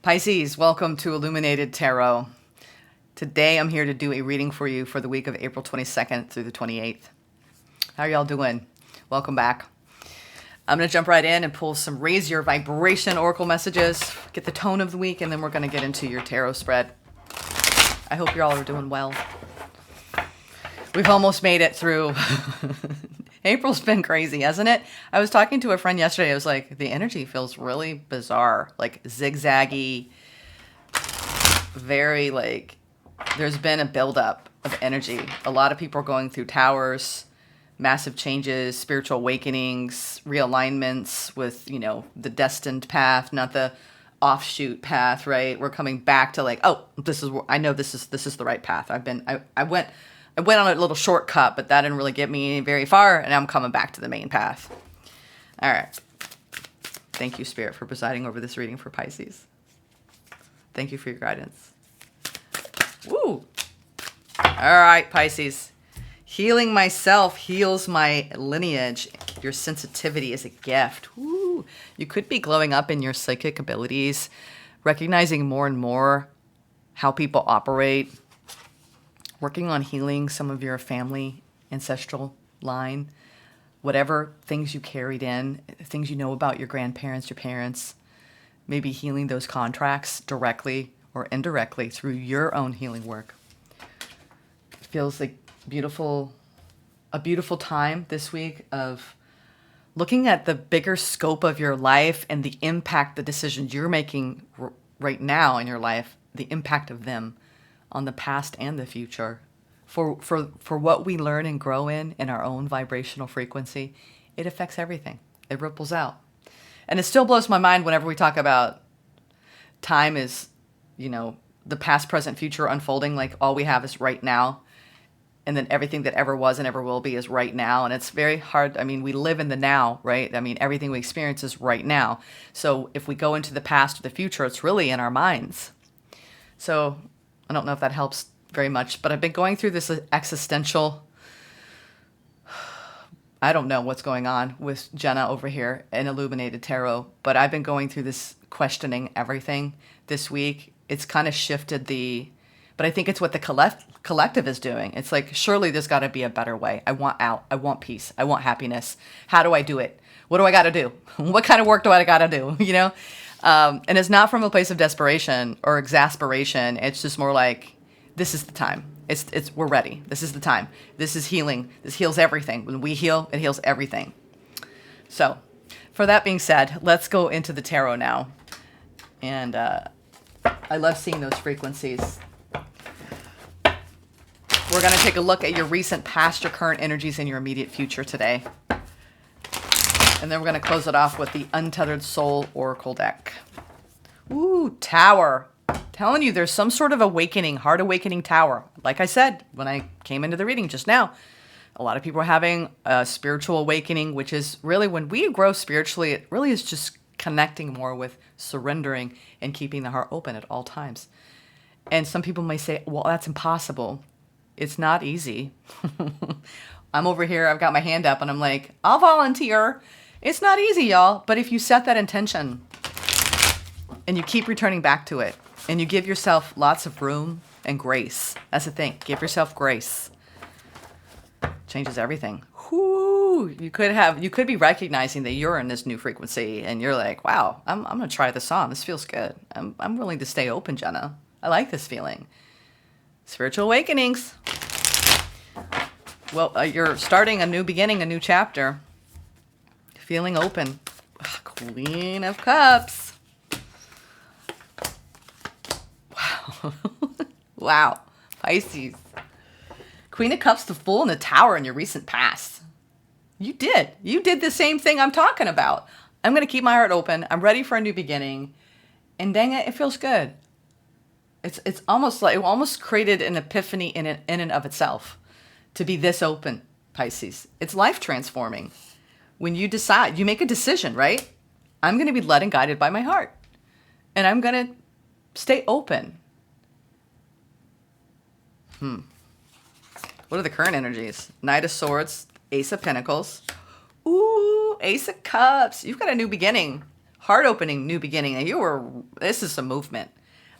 Pisces, welcome to Illuminated Tarot. Today I'm here to do a reading for you for the week of April 22nd through the 28th. How are y'all doing? Welcome back. I'm going to jump right in and pull some raise your vibration oracle messages, get the tone of the week, and then we're going to get into your tarot spread. I hope you all are doing well. We've almost made it through. April's been crazy, hasn't it? I was talking to a friend yesterday. I was like, the energy feels really bizarre, like zigzaggy, very like, there's been a buildup of energy. A lot of people are going through towers, massive changes, spiritual awakenings, realignments with, you know, the destined path, not the offshoot path, right? We're coming back to like, oh, I know this is the right path. I went on a little shortcut, but that didn't really get me very far, and I'm coming back to the main path. All right. Thank you, Spirit, for presiding over this reading for Pisces. Thank you for your guidance. Woo! All right, Pisces. Healing myself heals my lineage. Your sensitivity is a gift. Woo! You could be glowing up in your psychic abilities, recognizing more and more how people operate, working on healing some of your family ancestral line, whatever things you carried in, things you know about your grandparents, your parents, maybe healing those contracts directly or indirectly through your own healing work. It feels like a beautiful time this week of looking at the bigger scope of your life and the impact the decisions you're making right now in your life, the impact of them on the past and the future. For what we learn and grow in our own vibrational frequency, it affects everything. It ripples out. And it still blows my mind whenever we talk about time is, you know, the past, present, future unfolding, like all we have is right now. And then everything that ever was and ever will be is right now. And it's very hard. I mean, we live in the now, right? I mean, everything we experience is right now. So if we go into the past or the future, it's really in our minds. So I don't know if that helps very much, but I've been going through this existential, I don't know what's going on with Jenna over here in Illuminated Tarot, but I've been going through this questioning everything this week. It's kind of shifted but I think it's what the collective is doing. It's like, surely there's got to be a better way. I want out. I want peace. I want happiness. How do I do it? What do I got to do? What kind of work do I got to do? You know? And it's not from a place of desperation or exasperation. It's just more like, this is the time. We're ready. This is the time. This is healing. This heals everything. When we heal, it heals everything. So, for that being said, let's go into the tarot now. And I love seeing those frequencies. We're going to take a look at your recent past, your current energies, and your immediate future today. And then we're going to close it off with the Untethered Soul Oracle deck. Ooh, Tower. Telling you, there's some sort of awakening, heart awakening tower. Like I said, when I came into the reading just now, a lot of people are having a spiritual awakening, which is really when we grow spiritually, it really is just connecting more with surrendering and keeping the heart open at all times. And some people may say, well, that's impossible. It's not easy. I'm over here, I've got my hand up, and I'm like, I'll volunteer. It's not easy, y'all. But if you set that intention and you keep returning back to it, and you give yourself lots of room and grace. That's the thing. Give yourself grace. Changes everything. Whoo! You could be recognizing that you're in this new frequency, and you're like, wow, I'm gonna try this on. This feels good. I'm willing to stay open, Jenna. I like this feeling. Spiritual awakenings. Well, you're starting a new beginning, a new chapter. Feeling open. Queen of Cups. Wow. Wow. Pisces. Queen of Cups, the Fool, and the Tower in your recent past. You did. You did the same thing I'm talking about. I'm going to keep my heart open. I'm ready for a new beginning. And dang it, it feels good. It's almost like it almost created an epiphany in and of itself to be this open, Pisces. It's life transforming. When you decide, you make a decision, right? I'm going to be led and guided by my heart. And I'm going to stay open. What are the current energies? Knight of Swords, Ace of Pentacles. Ooh, Ace of Cups. You've got a new beginning. heart opening, new beginning. And this is some movement.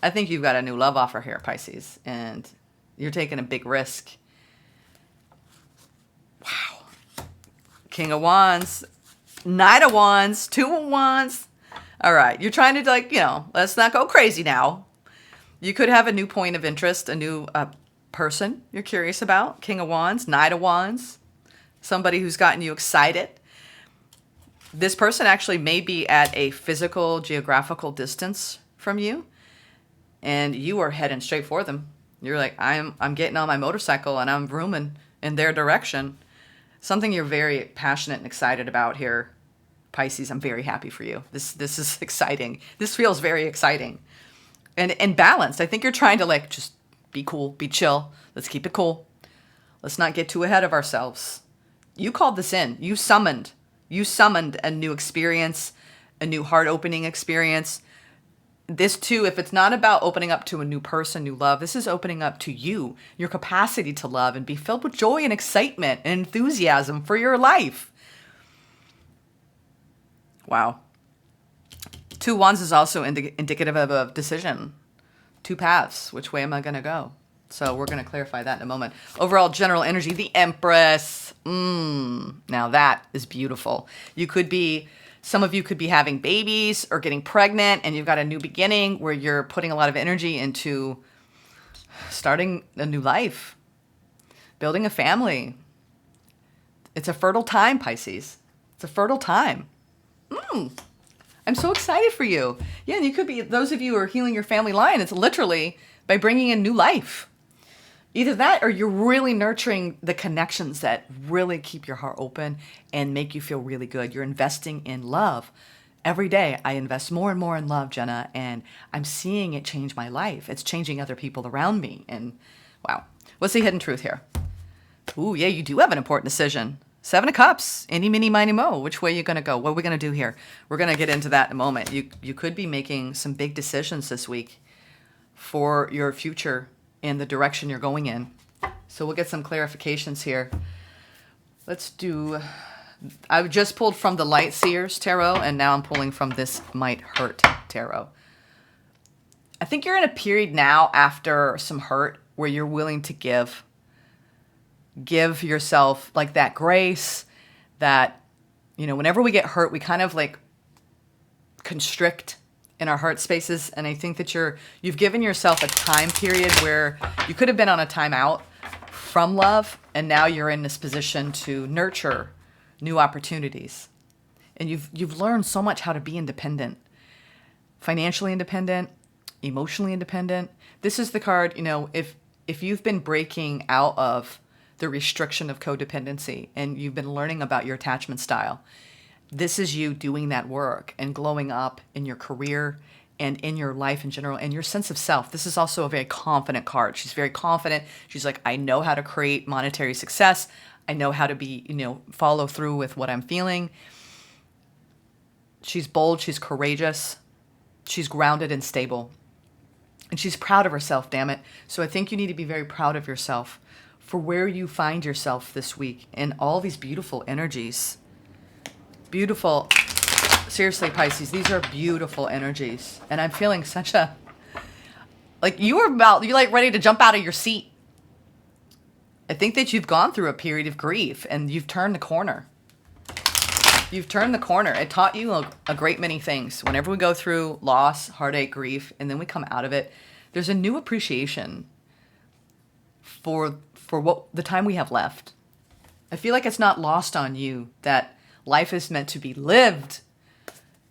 I think you've got a new love offer here, Pisces, and you're taking a big risk. Wow. King of Wands, Knight of Wands, Two of Wands. All right. You're trying to, like, let's not go crazy now. You could have a new point of interest, a new person you're curious about. King of Wands, Knight of Wands, somebody who's gotten you excited. This person actually may be at a physical, geographical distance from you, and you are heading straight for them. You're like, I'm getting on my motorcycle and I'm rooming in their direction. Something you're very passionate and excited about here, Pisces. I'm very happy for you. This is exciting. This feels very exciting and balanced. I think you're trying to, like, just be cool, be chill. Let's keep it cool. Let's not get too ahead of ourselves. You called this in. You summoned a new experience, a new heart-opening experience. This too, if it's not about opening up to a new person, new love, this is opening up to you, your capacity to love and be filled with joy and excitement and enthusiasm for your life. Wow. Two Wands is also indicative of a decision. Two paths. Which way am I going to go? So we're going to clarify that in a moment. Overall general energy, the Empress. Now that is beautiful. Some of you could be having babies or getting pregnant, and you've got a new beginning where you're putting a lot of energy into starting a new life, building a family. It's a fertile time, Pisces. It's a fertile time. I'm so excited for you. Yeah, and you could be, those of you who are healing your family line, it's literally by bringing in new life. Either that or you're really nurturing the connections that really keep your heart open and make you feel really good. You're investing in love. Every day I invest more and more in love, Jenna, and I'm seeing it change my life. It's changing other people around me. And wow. What's the hidden truth here? Ooh, yeah, you do have an important decision. Seven of Cups, any, mini, miny, mo. Which way are you going to go? What are we going to do here? We're going to get into that in a moment. You could be making some big decisions this week for your future and the direction you're going in. So we'll get some clarifications here. Let's do, I just pulled from the Light Seers Tarot, and now I'm pulling from this Might Hurt Tarot. I think you're in a period now after some hurt where you're willing to give yourself like that grace that, whenever we get hurt, we kind of like constrict in our heart spaces. And I think that you've given yourself a time period where you could have been on a timeout from love, and now you're in this position to nurture new opportunities. And you've learned so much how to be independent, financially independent, emotionally independent. This is the card, if you've been breaking out of the restriction of codependency and you've been learning about your attachment style, this is you doing that work and glowing up in your career and in your life in general and your sense of self. This is also a very confident card. She's very confident. She's like, I know how to create monetary success. I know how to be, follow through with what I'm feeling. She's bold. She's courageous. She's grounded and stable. And she's proud of herself, damn it. So I think you need to be very proud of yourself for where you find yourself this week and all these beautiful energies. Beautiful. Seriously, Pisces, these are beautiful energies. And I'm feeling such a, like you're like ready to jump out of your seat. I think that you've gone through a period of grief and you've turned the corner. You've turned the corner. It taught you a great many things. Whenever we go through loss, heartache, grief, and then we come out of it, there's a new appreciation for what the time we have left. I feel like it's not lost on you that life is meant to be lived.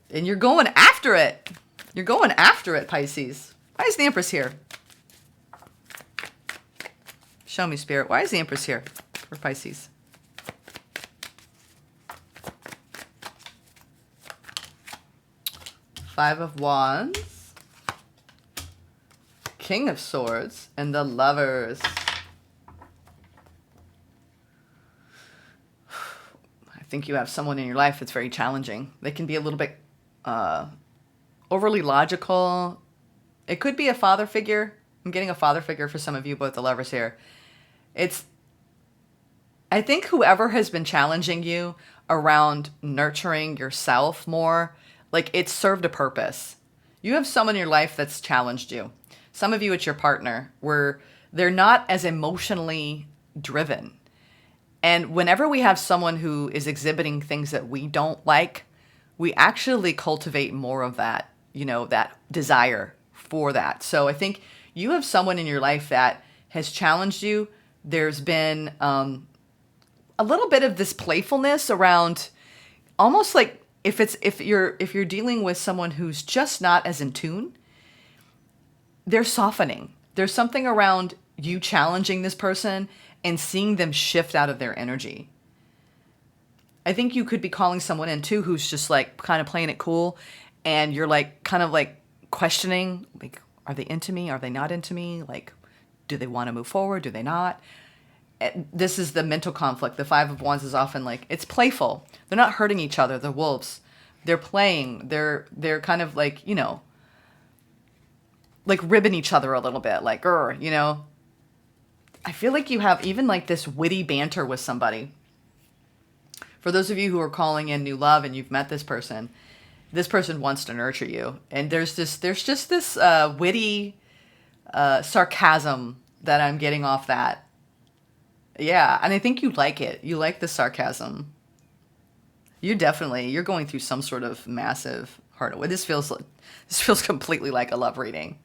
And you're going after it. You're going after it, Pisces. Why is the Empress here? Show me, Spirit. Why is the Empress here for Pisces? Five of Wands, King of Swords, and the Lovers. I think you have someone in your life that's very challenging. They can be a little bit overly logical. It could be a father figure. I'm getting a father figure for some of you, both the Lovers here. I think whoever has been challenging you around nurturing yourself more, Like it served a purpose. You have someone in your life that's challenged you. Some of you, it's your partner, where they're not as emotionally driven. And whenever we have someone who is exhibiting things that we don't like, we actually cultivate more of that, that desire for that. So I think you have someone in your life that has challenged you. There's been a little bit of this playfulness around, almost like if you're dealing with someone who's just not as in tune, they're softening. There's something around you challenging this person and seeing them shift out of their energy. I think you could be calling someone in too who's just like kind of playing it cool, and you're like kind of like questioning, like, are they into me? Are they not into me? Like, do they want to move forward? Do they not? This is the mental conflict. The Five of Wands is often like, it's playful. They're not hurting each other. They're wolves. They're playing. They're kind of like, like ribbing each other a little bit, like, I feel like you have even like this witty banter with somebody. For those of you who are calling in new love and you've met this person wants to nurture you. And there's just this witty sarcasm that I'm getting off that. Yeah, and I think you like it. You like the sarcasm. You're going through some sort of massive heart. This feels completely like a love reading.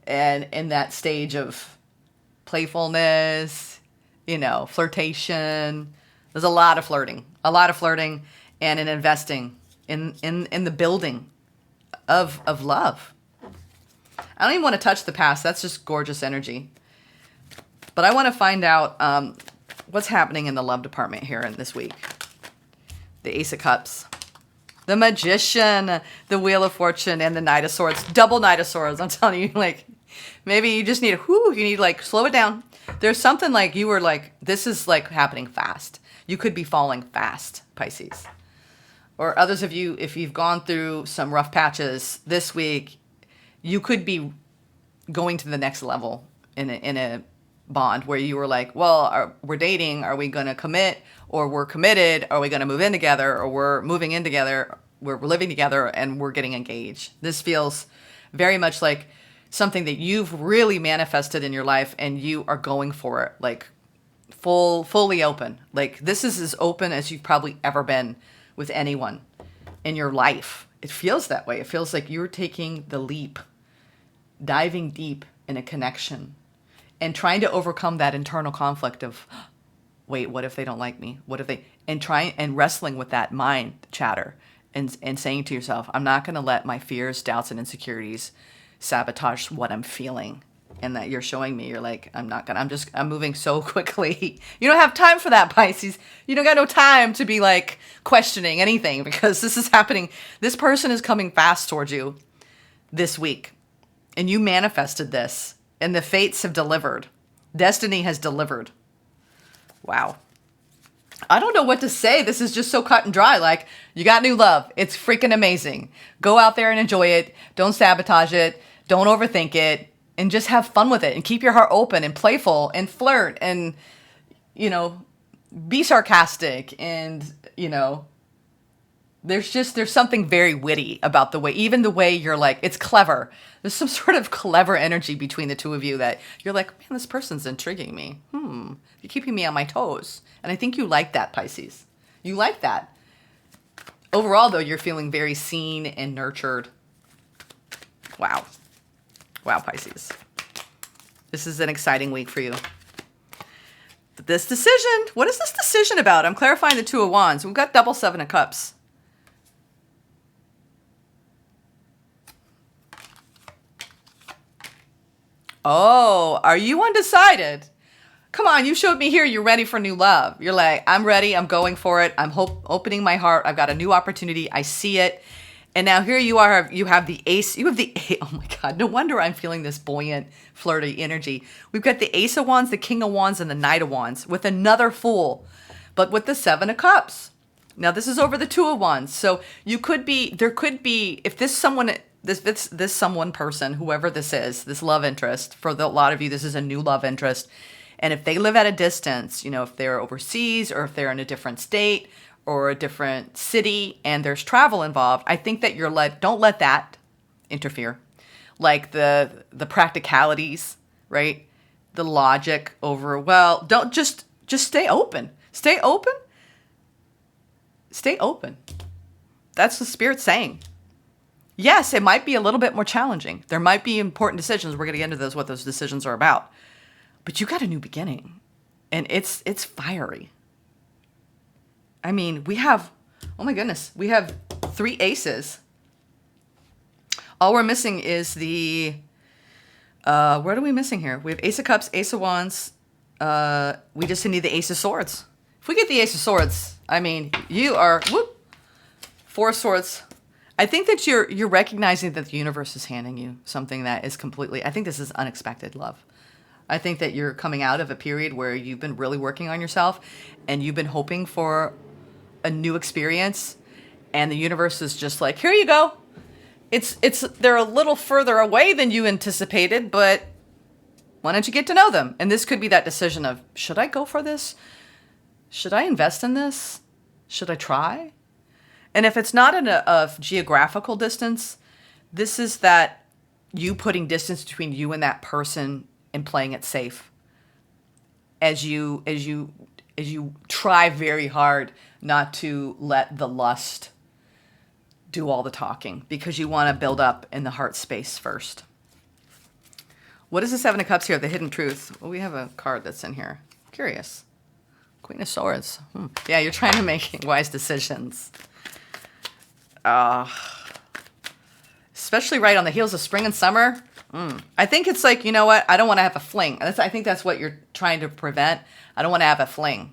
And in that stage of playfulness, flirtation, there's a lot of flirting and an investing in the building of love. I don't even want to touch the past. That's just gorgeous energy. But I want to find out what's happening in the love department here in this week. The Ace of Cups, the Magician, the Wheel of Fortune, and the Knight of Swords. Double Knight of Swords. I'm telling you, like, maybe you just need slow it down. There's something like you were like, this is like happening fast. You could be falling fast, Pisces. Or others of you, if you've gone through some rough patches this week, you could be going to the next level in a bond where you were like, well, we're dating. Are we going to commit? Or we're committed? Are we going to move in together? Or we're moving in together? We're living together and we're getting engaged. This feels very much like something that you've really manifested in your life and you are going for it, like fully open. Like this is as open as you've probably ever been with anyone in your life. It feels that way. It feels like you're taking the leap, diving deep in a connection and trying to overcome that internal conflict of, wait, what if they don't like me? What if they, and trying and wrestling with that mind chatter and saying to yourself, I'm not going to let my fears, doubts, and insecurities sabotage what I'm feeling. And that you're showing me, you're like, I'm moving so quickly. You don't have time for that, Pisces. You don't got no time to be like questioning anything because this is happening. This person is coming fast towards you this week. And you manifested this. And the fates have delivered. Destiny has delivered. Wow. I don't know what to say. This is just so cut and dry. Like, you got new love. It's freaking amazing. Go out there and enjoy it. Don't sabotage it. Don't overthink it. And just have fun with it. And keep your heart open and playful and flirt and, be sarcastic. And, there's something very witty about even the way you're like, it's clever. There's some sort of clever energy between the two of you that you're like, man, this person's intriguing me. You're keeping me on my toes. And I think you like that, Pisces. You like that. Overall, though, you're feeling very seen and nurtured. Wow. Wow, Pisces. This is an exciting week for you. But this decision, what is this decision about? I'm clarifying the Two of Wands. We've got double Seven of Cups. Oh, are you undecided? Come on, you showed me here you're ready for new love. You're like, I'm ready. I'm going for it. I'm opening my heart. I've got a new opportunity. I see it. And now here you are. You have the ace. You have the ace. Oh my God. No wonder I'm feeling this buoyant, flirty energy. We've got the Ace of Wands, the King of Wands, and the Knight of Wands with another Fool, but with the Seven of Cups. Now this is over the Two of Wands. So there could be, if this someone person, whoever this is, this love interest, for a lot of you, this is a new love interest. And if they live at a distance, if they're overseas or if they're in a different state, or a different city and there's travel involved, I think that don't let that interfere. Like the practicalities, right? The logic over, well, don't just stay open. Stay open. Stay open. That's the spirit saying. Yes, it might be a little bit more challenging. There might be important decisions. We're going to get into what those decisions are about. But you got a new beginning. And it's fiery. I mean, we have 3 aces. All we're missing is the, what are we missing here? We have Ace of Cups, Ace of Wands. We just need the Ace of Swords. If we get the Ace of Swords, I mean, you are, 4 Swords. I think that you're recognizing that the universe is handing you something that is completely, I think this is unexpected love. I think that you're coming out of a period where you've been really working on yourself and you've been hoping for a new experience, and the universe is just like, here you go. They're a little further away than you anticipated, but why don't you get to know them? And this could be that decision of, should I go for this? Should I invest in this? Should I try? And if it's not in a geographical distance, this is that you putting distance between you and that person and playing it safe. As you try very hard not to let the lust do all the talking, because you want to build up in the heart space first. What is the 7 of Cups here? The hidden truth. Well, we have a card that's in here. Curious. Queen of Swords. Yeah, you're trying to make wise decisions. Especially right on the heels of spring and summer. I think it's like, you know what? I don't want to have a fling. I think that's what you're trying to prevent. I don't want to have a fling.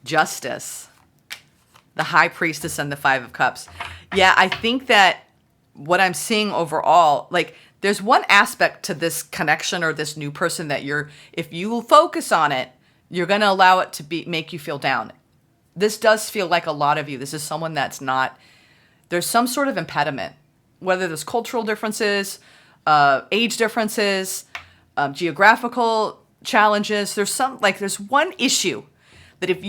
Justice. The High Priestess and the 5 of Cups. Yeah, I think that what I'm seeing overall, like, there's one aspect to this connection or this new person that if you focus on it, you're going to allow it to make you feel down. This does feel like a lot of you. This is someone that's not, there's some sort of impediment, whether there's cultural differences, age differences, geographical challenges. There's one issue that if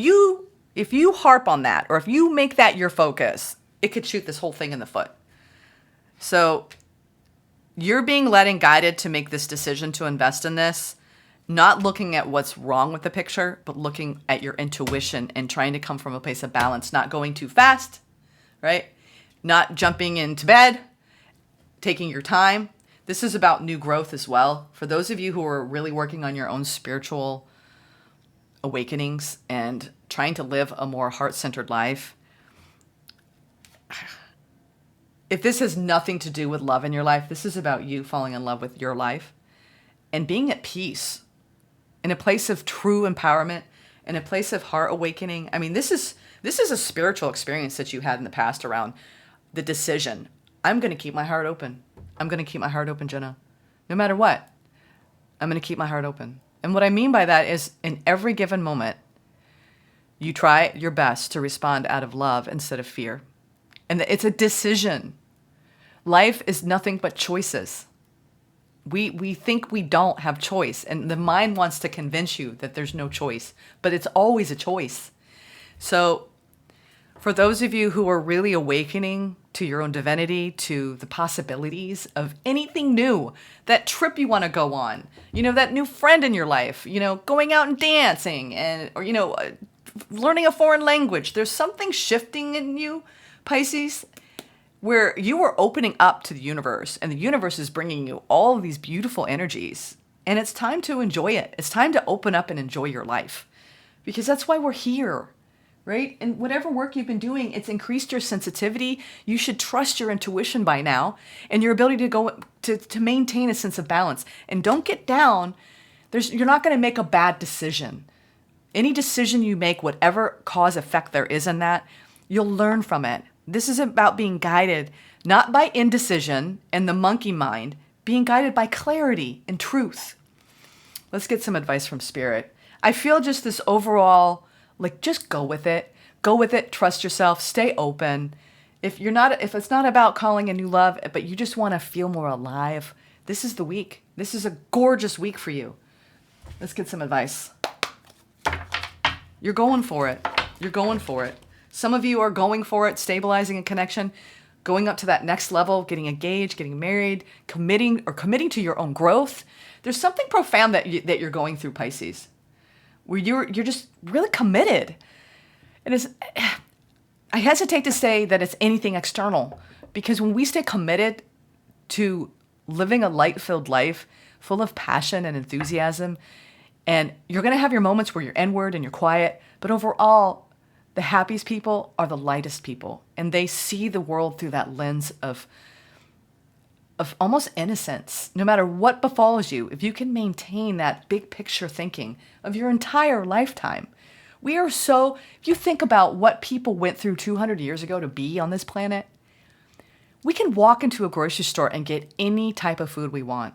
you harp on that, or if you make that your focus, it could shoot this whole thing in the foot. So you're being led and guided to make this decision to invest in this, not looking at what's wrong with the picture, but looking at your intuition and trying to come from a place of balance, not going too fast, right? Not jumping into bed, taking your time. This is about new growth as well. For those of you who are really working on your own spiritual awakenings and trying to live a more heart-centered life, if this has nothing to do with love in your life, this is about you falling in love with your life and being at peace in a place of true empowerment, in a place of heart awakening. I mean, this is a spiritual experience that you had in the past around the decision. I'm going to keep my heart open. I'm going to keep my heart open, Jenna. No matter what, I'm going to keep my heart open. And what I mean by that is, in every given moment, you try your best to respond out of love instead of fear. And it's a decision. Life is nothing but choices. We think we don't have choice, and the mind wants to convince you that there's no choice, but it's always a choice. So for those of you who are really awakening to your own divinity, to the possibilities of anything new, that trip you want to go on, that new friend in your life, going out and dancing, or learning a foreign language, there's something shifting in you, Pisces, where you are opening up to the universe, and the universe is bringing you all of these beautiful energies, and it's time to enjoy it. It's time to open up and enjoy your life, because that's why we're here, right? And whatever work you've been doing, it's increased your sensitivity. You should trust your intuition by now, and your ability to go to maintain a sense of balance. And don't get down. You're not going to make a bad decision. Any decision you make, whatever cause effect there is in that, you'll learn from it. This is about being guided, not by indecision and the monkey mind, being guided by clarity and truth. Let's get some advice from Spirit. I feel just this overall, just go with it. Go with it, trust yourself, stay open. If it's not about calling a new love, but you just want to feel more alive, this is the week. This is a gorgeous week for you. Let's get some advice. You're going for it. You're going for it. Some of you are going for it, stabilizing a connection, going up to that next level, getting engaged, getting married, committing to your own growth. There's something profound that you're going through, Pisces, where you're just really committed. And I hesitate to say that it's anything external, because when we stay committed to living a light-filled life full of passion and enthusiasm, and you're going to have your moments where you're inward and you're quiet, but overall, the happiest people are the lightest people, and they see the world through that lens of almost innocence. No matter what befalls you, if you can maintain that big picture thinking of your entire lifetime, if you think about what people went through 200 years ago to be on this planet, we can walk into a grocery store and get any type of food we want.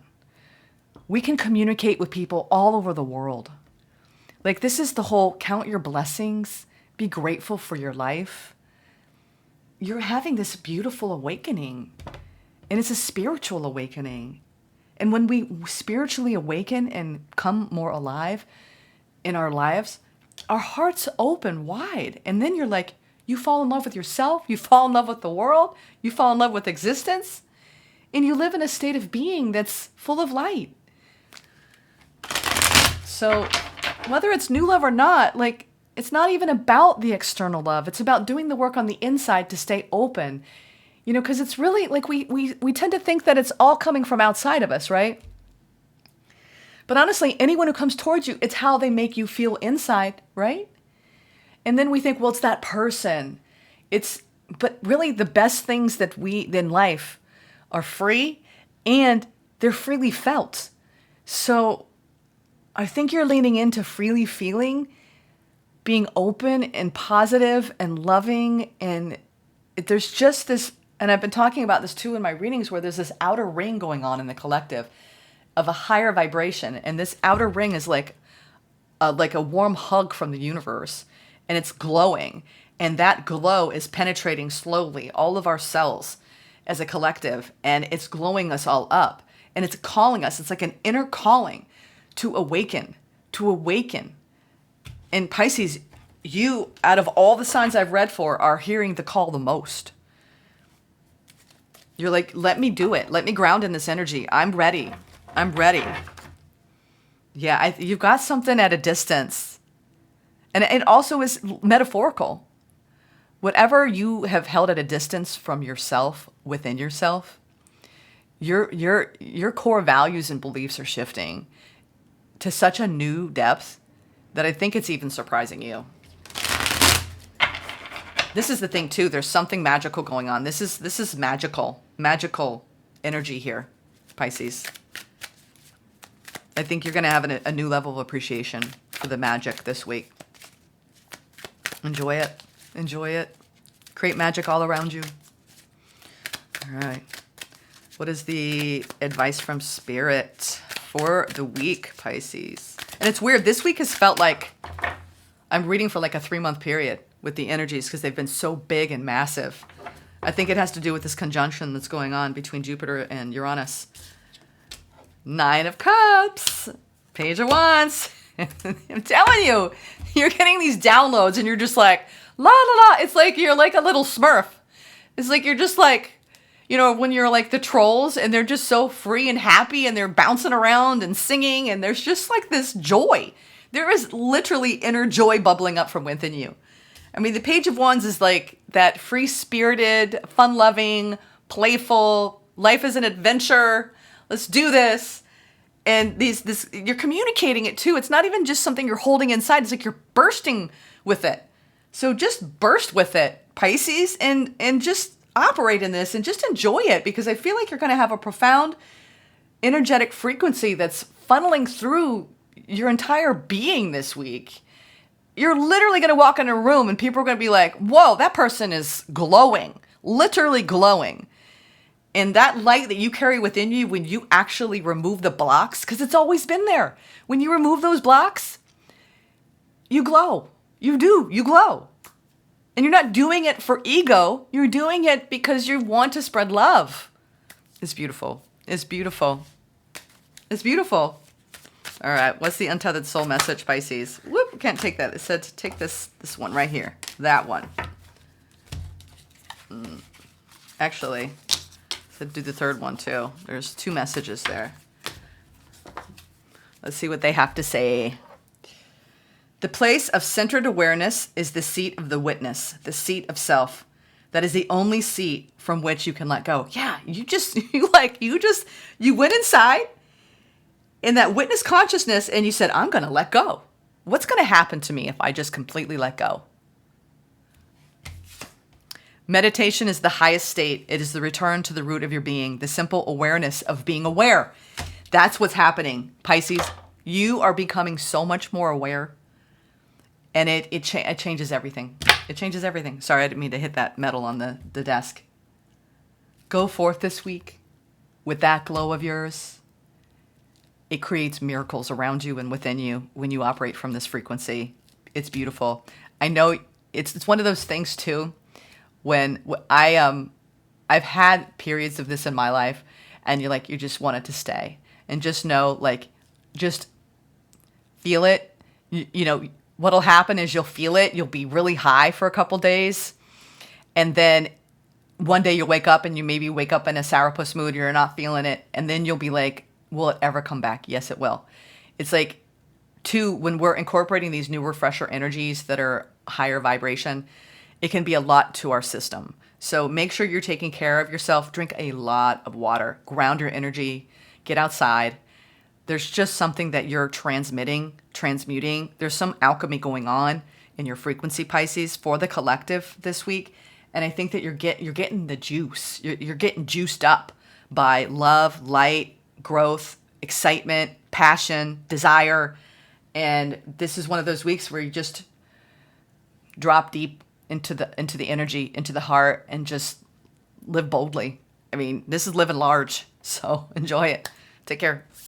We can communicate with people all over the world. Like, this is the whole count your blessings, be grateful for your life. You're having this beautiful awakening, and it's a spiritual awakening. And when we spiritually awaken and come more alive in our lives, our hearts open wide. And then you're like, you fall in love with yourself, you fall in love with the world, you fall in love with existence, and you live in a state of being that's full of light. So whether it's new love or not, like, it's not even about the external love. It's about doing the work on the inside to stay open. You know, because it's really like we tend to think that it's all coming from outside of us, right? But honestly, anyone who comes towards you, it's how they make you feel inside, right? And then we think, well, it's that person. But really the best things that in life are free, and they're freely felt. So I think you're leaning into freely feeling, being open and positive and loving. And there's just this, and I've been talking about this too in my readings, where there's this outer ring going on in the collective of a higher vibration. And this outer ring is like a warm hug from the universe, and it's glowing. And that glow is penetrating slowly all of our cells as a collective, and it's glowing us all up. And it's calling us. It's like an inner calling to awaken. And Pisces, you, out of all the signs I've read for, are hearing the call the most. You're like, let me do it. Let me ground in this energy. I'm ready. Yeah, you've got something at a distance. And it also is metaphorical. Whatever you have held at a distance from yourself, within yourself, your core values and beliefs are shifting to such a new depth that I think it's even surprising you. This is the thing too. There's something magical going on. This is magical energy here, Pisces. I think you're going to have a new level of appreciation for the magic this week. Enjoy it. Create magic all around you. All right. What is the advice from Spirit for the week, Pisces? And it's weird. This week has felt like I'm reading for like a 3-month period with the energies, because they've been so big and massive. I think it has to do with this conjunction that's going on between Jupiter and Uranus. 9 of Cups, Page of Wands. I'm telling you, you're getting these downloads and you're just like, la la la. It's like you're like a little Smurf. It's like you're just like, you know, when you're like the trolls and they're just so free and happy and they're bouncing around and singing, and there's just like this joy. There is literally inner joy bubbling up from within you. I mean, the Page of Wands is like that free-spirited, fun-loving, playful, life is an adventure, let's do this. And this you're communicating it too. It's not even just something you're holding inside. It's like you're bursting with it. So just burst with it, Pisces, and just operate in this and just enjoy it, because I feel like you're going to have a profound energetic frequency that's funneling through your entire being this week. You're literally going to walk in a room and people are going to be like, whoa, that person is glowing, literally glowing. And that light that you carry within you, when you actually remove the blocks, because it's always been there. When you remove those blocks, you glow. You glow. And you're not doing it for ego. You're doing it because you want to spread love. It's beautiful. It's beautiful. It's beautiful. All right, what's the untethered soul message, Pisces? Whoop, can't take that. It said to take this one right here. That one. Actually, it said do the third one too. There's 2 messages there. Let's see what they have to say. The place of centered awareness is the seat of the witness, the seat of self. That is the only seat from which you can let go. Yeah, you went inside in that witness consciousness and you said, I'm going to let go. What's going to happen to me if I just completely let go? Meditation is the highest state. It is the return to the root of your being, the simple awareness of being aware. That's what's happening, Pisces. You are becoming so much more aware, and it changes everything. It changes everything. Sorry, I didn't mean to hit that metal on the desk. Go forth this week with that glow of yours. It creates miracles around you and within you when you operate from this frequency. It's beautiful. I know it's one of those things too. When I've had periods of this in my life, and you just want it to stay, and just know, just feel it. You know, what'll happen is you'll feel it. You'll be really high for a couple days, and then one day you'll wake up and you maybe wake up in a sourpuss mood. You're not feeling it, and then you'll be like, will it ever come back? Yes, it will. It's like, when we're incorporating these newer, fresher energies that are higher vibration, it can be a lot to our system. So make sure you're taking care of yourself. Drink a lot of water. Ground your energy. Get outside. There's just something that you're transmuting. There's some alchemy going on in your frequency, Pisces, for the collective this week. And I think that you're getting the juice. You're getting juiced up by love, light, growth, excitement, passion, desire. And this is one of those weeks where you just drop deep into the energy, into the heart, and just live boldly. I mean, this is living large, so enjoy it. Take care.